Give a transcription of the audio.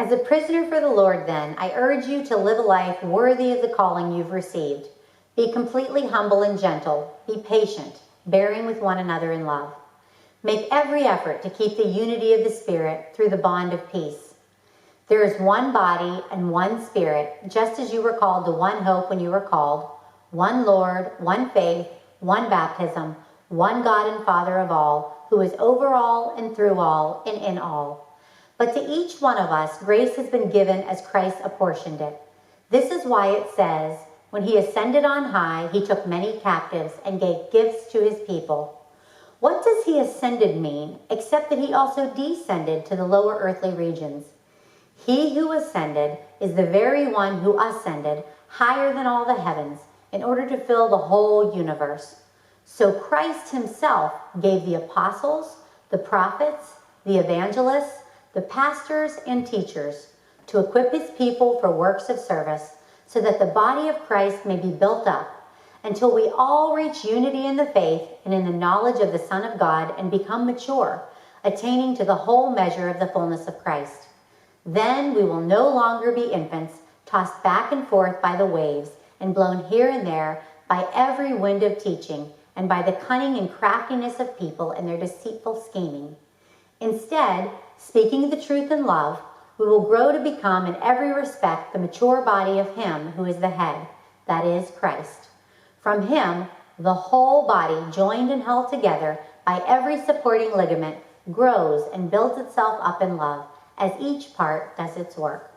As a prisoner for the Lord, then, I urge you to live a life worthy of the calling you've received. Be completely humble and gentle. Be patient, bearing with one another in love. Make every effort to keep the unity of the Spirit through the bond of peace. There is one body and one Spirit, just as you were called to one hope when you were called, one Lord, one faith, one baptism, one God and Father of all, who is over all and through all and in all. But to each one of us, grace has been given as Christ apportioned it. This is why it says, when he ascended on high, he took many captives and gave gifts to his people. What does he ascended mean, except that he also descended to the lower earthly regions? He who ascended is the very one who ascended higher than all the heavens in order to fill the whole universe. So Christ himself gave the apostles, the prophets, the evangelists, the pastors and teachers to equip his people for works of service, so that the body of Christ may be built up until we all reach unity in the faith and in the knowledge of the Son of God and become mature, attaining to the whole measure of the fullness of Christ. Then we will no longer be infants, tossed back and forth by the waves and blown here and there by every wind of teaching and by the cunning and craftiness of people and their deceitful scheming. Instead, speaking the truth in love, we will grow to become in every respect the mature body of him who is the head, that is, Christ. From him, the whole body, joined and held together by every supporting ligament, grows and builds itself up in love as each part does its work.